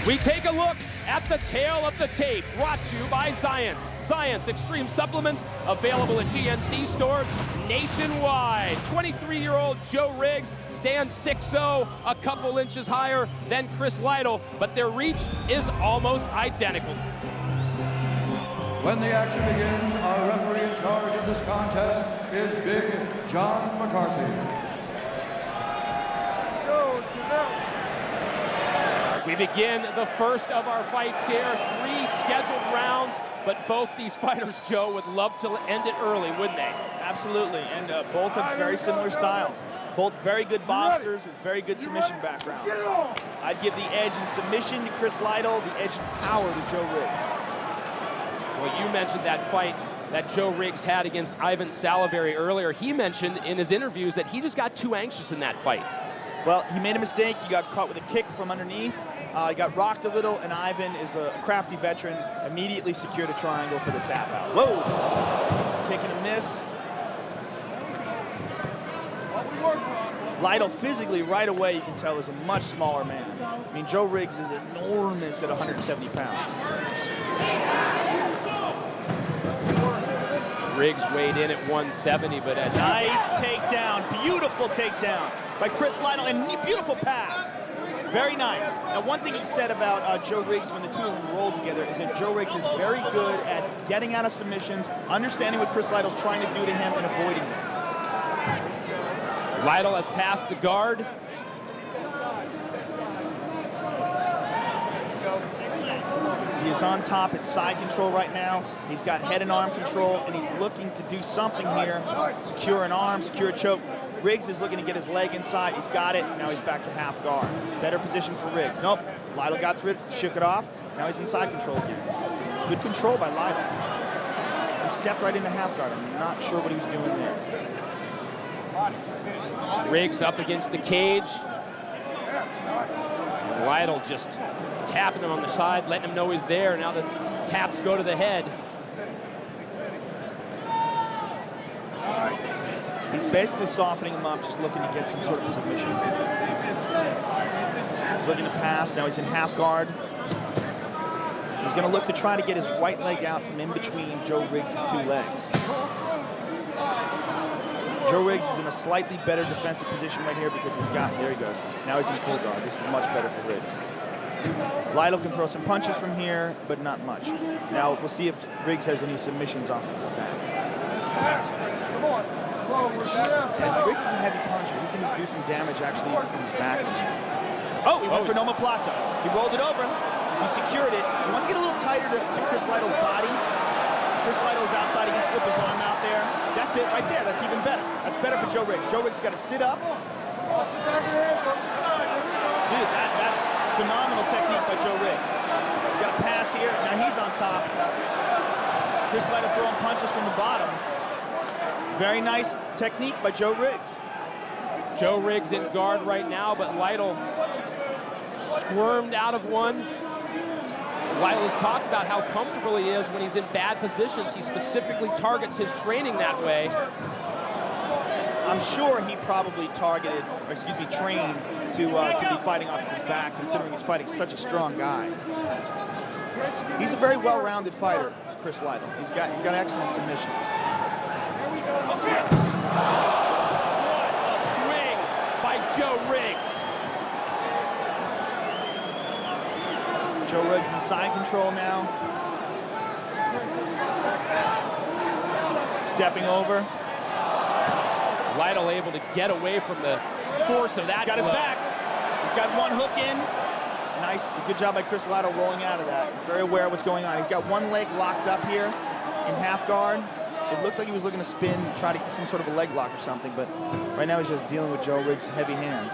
We take a look at the tail of the tape, brought to you by Science. Science Extreme Supplements, available at GNC stores nationwide. 23-year-old Joe Riggs stands 6'0", a couple inches higher than Chris Lytle, but their reach is almost identical. When the action begins, our referee in charge of this contest is Big John McCarthy. We begin the first of our fights here. 3 scheduled rounds, but both these fighters, Joe, would love to end it early, wouldn't they? Absolutely, and both have very similar styles. Both very good boxers with very good submission backgrounds. I'd give the edge in submission to Chris Lytle, the edge in power to Joe Riggs. Well, you mentioned that fight that Joe Riggs had against Ivan Salivary earlier. He mentioned in his interviews that he just got too anxious in that fight. Well, he made a mistake. He got caught with a kick from underneath. He got rocked a little, and Ivan is a crafty veteran, immediately secured a triangle for the tap out. Whoa! Kick and a miss. Lytle physically, right away, you can tell, is a much smaller man. I mean, Joe Riggs is enormous at 170 pounds. Riggs weighed in at 170, but as nice takedown, beautiful takedown by Chris Lytle, and beautiful pass. Very nice. Now, one thing he said about Joe Riggs when the two of them rolled together is that Joe Riggs is very good at getting out of submissions, understanding what Chris Lytle's trying to do to him, and avoiding them. Lytle has passed the guard. He is on top at side control right now. He's got head and arm control, and he's looking to do something here. Secure an arm, secure a choke. Riggs is looking to get his leg inside. He's got it. Now he's back to half guard. Better position for Riggs. Nope. Lytle got through it, shook it off. Now he's in side control again. Good control by Lytle. He stepped right into half guard. I'm not sure what he was doing there. Riggs up against the cage. Lytle just tapping him on the side, letting him know he's there. Now the taps go to the head. He's basically softening him up, just looking to get some sort of submission. He's looking to pass. Now he's in half guard. He's going to look to try to get his right leg out from in between Joe Riggs' 2 legs. Joe Riggs is in a slightly better defensive position right here because he's got, there he goes. Now he's in full guard. This is much better for Riggs. Lytle can throw some punches from here, but not much. Now we'll see if Riggs has any submissions off of his back. Riggs is a heavy puncher. He can do some damage actually even from his back. Oh, he went for an omoplata. He rolled it over. He secured it. He wants to get a little tighter to Chris Lytle's body. Chris Lytle's outside. He can slip his arm out there. That's it right there. That's even better. That's better for Joe Riggs. Joe Riggs got to sit up. Dude, that's phenomenal technique by Joe Riggs. He's got a pass here. Now he's on top. Chris Lytle throwing punches from the bottom. Very nice technique by Joe Riggs. Joe Riggs in guard right now, but Lytle squirmed out of one. Lytle has talked about how comfortable he is when he's in bad positions. He specifically targets his training that way. I'm sure he probably trained to be fighting off of his back, considering he's fighting such a strong guy. He's a very well-rounded fighter, Chris Lytle. He's got excellent submissions. A swing by Joe Riggs. Joe Riggs in side control now. Stepping over. Lytle able to get away from the force of that. He's got his back. He's got one hook in. Nice, good job by Chris Lytle rolling out of that. He's very aware of what's going on. He's got one leg locked up here in half guard. It looked like he was looking to spin, try to get some sort of a leg lock or something, but right now he's just dealing with Joe Riggs' heavy hands.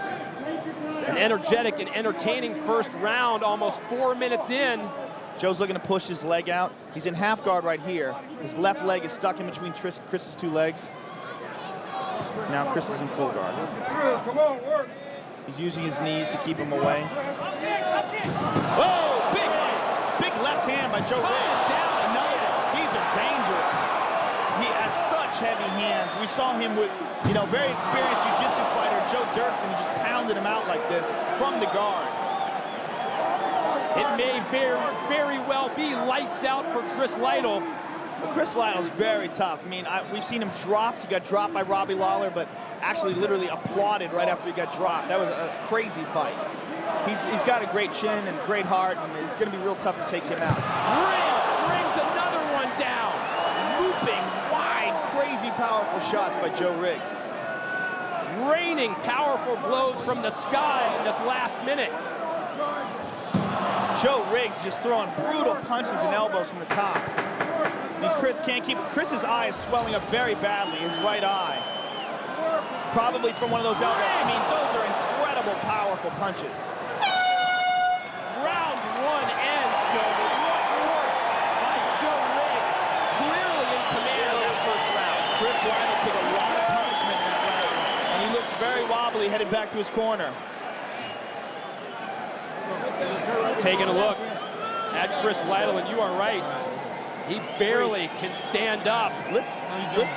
An energetic and entertaining first round, almost 4 minutes in. Joe's looking to push his leg out. He's in half guard right here. His left leg is stuck in between Chris's 2 legs. Now Chris is in full guard. Come on, work. He's using his knees to keep him away. Whoa, big left hand by Joe Riggs. Down another one. These are dangerous. He has such heavy hands. We saw him with, very experienced jiu-jitsu fighter Joe Dirksen. He just pounded him out like this from the guard. It may very well be lights out for Chris Lytle. Well, Chris Lytle's very tough. I mean, we've seen him dropped. He got dropped by Robbie Lawler, but actually literally applauded right after he got dropped. That was a crazy fight. He's got a great chin and great heart, and it's going to be real tough to take him out. Riggs brings another one down. Looping wide, crazy powerful shots by Joe Riggs. Raining powerful blows from the sky in this last minute. Joe Riggs just throwing brutal punches and elbows from the top. I mean, Chris can't keep, Chris's eye is swelling up very badly, his right eye. Probably from one of those elbows. I mean, those are incredible, powerful punches. Round one ends, Joe. What force by Joe Riggs. Clearly in command of that first round. Chris Lytle took a lot of punishment in that round, and he looks very wobbly headed back to his corner. Taking a look at Chris Lytle, and you are right. He barely can stand up. Let's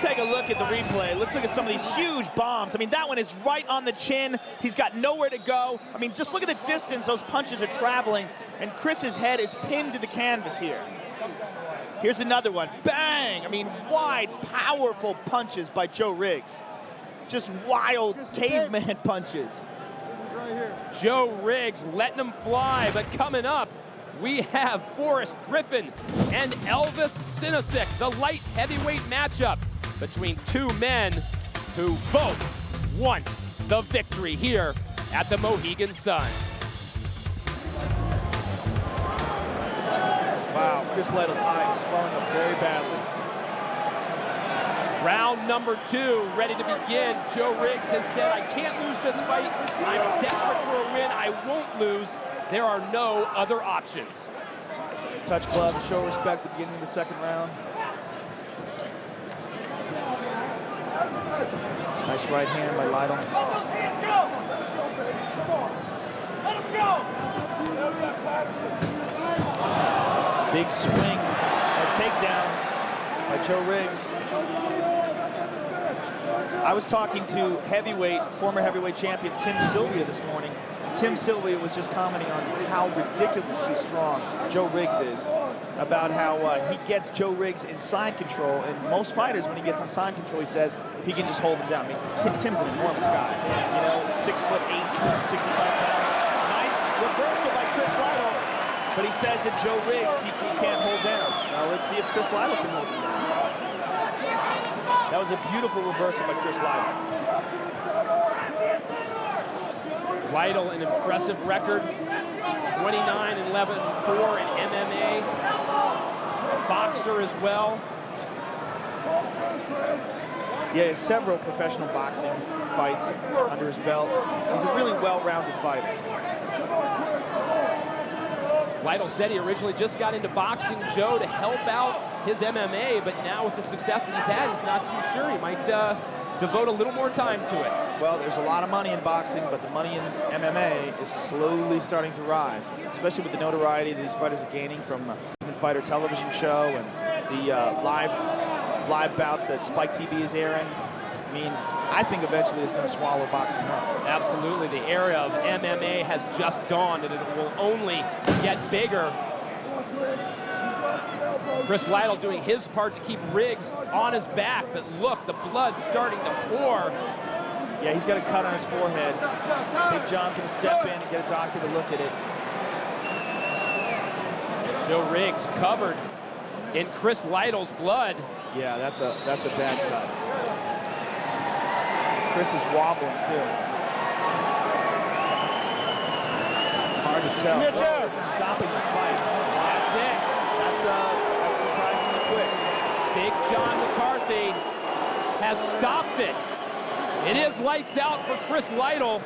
take a look at the replay. Let's look at some of these huge bombs. I mean, that one is right on the chin. He's got nowhere to go. I mean, just look at the distance those punches are traveling, and Chris's head is pinned to the canvas here. Here's another one. Bang! I mean, wide, powerful punches by Joe Riggs. Just wild caveman punches. Joe Riggs letting him fly, but coming up, we have Forrest Griffin and Elvis Sinosic, the light heavyweight matchup between two men who both want the victory here at the Mohegan Sun. Wow, Chris Lytle's eye is swelling up very badly. Round number two, ready to begin. Joe Riggs has said, I can't lose this fight. I'm desperate for a win. I won't lose. There are no other options. Touch glove, show respect at the beginning of the second round. Nice right hand by Lytle. Let those hands go! Come on. Let him go! Big swing, a takedown by Joe Riggs. I was talking to former heavyweight champion Tim Sylvia this morning. Tim Sylvia was just commenting on how ridiculously strong Joe Riggs is, about how he gets Joe Riggs in side control, and most fighters, when he gets in side control, he says he can just hold him down. I mean, Tim's an enormous guy, you know, 6'8", 265 pounds. Nice reversal by Chris Lytle, but he says that Joe Riggs he can't hold down. Now let's see if Chris Lytle can hold him down. That was a beautiful reversal by Chris Lytle. Lytle, an impressive record, 29-11-4 in MMA, a boxer as well. Yeah, he has several professional boxing fights under his belt. He's a really well-rounded fighter. Lytle said he originally just got into boxing, Joe, to help out his MMA, but now with the success that he's had, he's not too sure. He might devote a little more time to it. Well, there's a lot of money in boxing, but the money in MMA is slowly starting to rise, especially with the notoriety that these fighters are gaining from the Ultimate Fighter television show and the live bouts that Spike TV is airing. I mean, I think eventually it's going to swallow boxing up. Absolutely. The era of MMA has just dawned, and it will only get bigger. Chris Lytle doing his part to keep Riggs on his back, but look, the blood's starting to pour. Yeah, he's got a cut on his forehead. Big John's going to step in and get a doctor to look at it. Joe Riggs covered in Chris Lytle's blood. Yeah, that's a bad cut. Chris is wobbling too. It's hard to tell. Stopping the fight. That's it. That's surprisingly quick. Big John McCarthy has stopped it. It is lights out for Chris Lytle.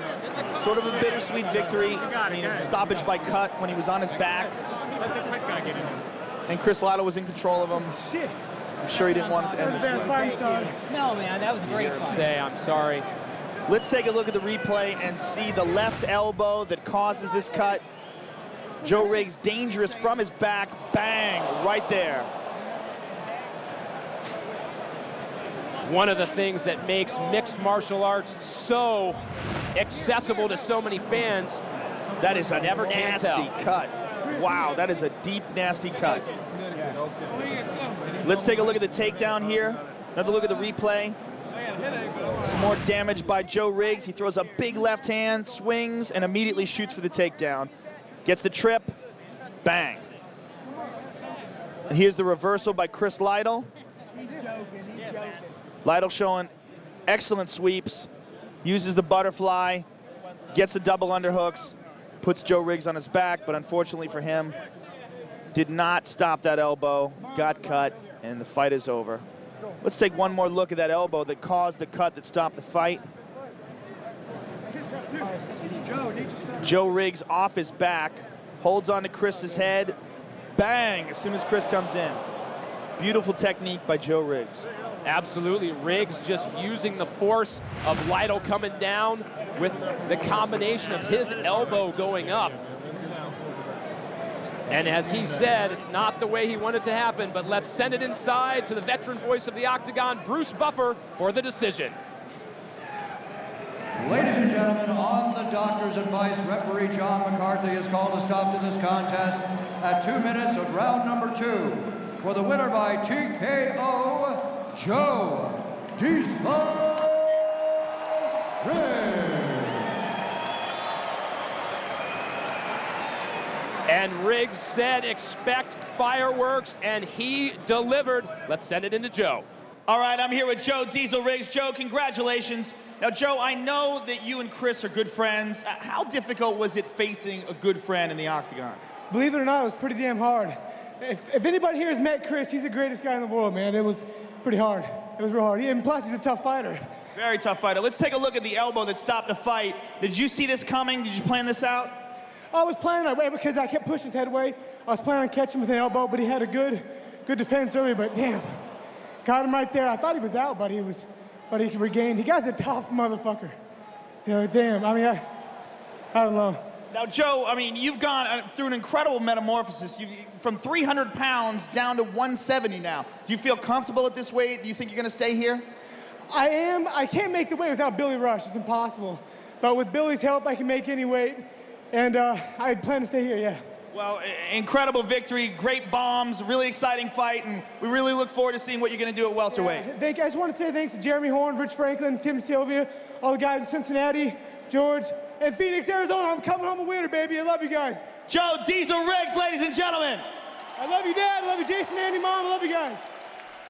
Sort of a bittersweet victory. I mean, it's a stoppage by cut when he was on his back. And Chris Lytle was in control of him. I'm sure he didn't want it to end this way. No, man, that was a great fight. Say, I'm sorry. Let's take a look at the replay and see the left elbow that causes this cut. Joe Riggs dangerous from his back. Bang, right there. One of the things that makes mixed martial arts so accessible to so many fans. That is a Never can nasty tell. cut. Wow, that is a deep, nasty cut. Let's take a look at the takedown here. Another look at the replay. Some more damage by Joe Riggs. He throws a big left hand, swings, and immediately shoots for the takedown. Gets the trip, bang. And here's the reversal by Chris Lytle. Lytle showing excellent sweeps, uses the butterfly, gets the double underhooks, puts Joe Riggs on his back, but unfortunately for him, did not stop that elbow, got cut, and the fight is over. Let's take one more look at that elbow that caused the cut that stopped the fight. Joe Riggs off his back, holds on to Chris's head, bang, as soon as Chris comes in. Beautiful technique by Joe Riggs. Absolutely, Riggs just using the force of Lytle coming down with the combination of his elbow going up. And as he said, it's not the way he wanted to happen, but let's send it inside to the veteran voice of the Octagon, Bruce Buffer, for the decision. Ladies and gentlemen, on the doctor's advice, referee John McCarthy has called a stop to this contest at 2 minutes of round number 2. For the winner by TKO, Joe Diesel Riggs. And Riggs said expect fireworks, and he delivered. Let's send it into Joe. All right, I'm here with Joe Diesel Riggs. Joe, congratulations. Now, Joe, I know that you and Chris are good friends. How difficult was it facing a good friend in the Octagon? Believe it or not, it was pretty damn hard. If anybody here has met Chris, he's the greatest guy in the world, man. It was pretty hard. It was real hard. And plus, he's a tough fighter. Very tough fighter. Let's take a look at the elbow that stopped the fight. Did you see this coming? Did you plan this out? I was planning on it because I kept pushing his head away. I was planning on catching him with an elbow, but he had a good defense earlier, but damn. Got him right there. I thought he was out, but he could regain. He guy's a tough motherfucker. You know, damn. I mean, I don't know. Now, Joe, I mean, you've gone through an incredible metamorphosis. From 300 pounds down to 170 now. Do you feel comfortable at this weight? Do you think you're going to stay here? I am. I can't make the weight without Billy Rush. It's impossible. But with Billy's help, I can make any weight. And I plan to stay here, yeah. Well, incredible victory, great bombs, really exciting fight, and we really look forward to seeing what you're going to do at welterweight. Yeah, I just want to say thanks to Jeremy Horn, Rich Franklin, Tim Sylvia, all the guys in Cincinnati, George, and Phoenix, Arizona. I'm coming home a winner, baby. I love you guys. Joe Diesel Riggs, ladies and gentlemen. I love you, Dad. I love you, Jason, Andy, Mom. I love you guys.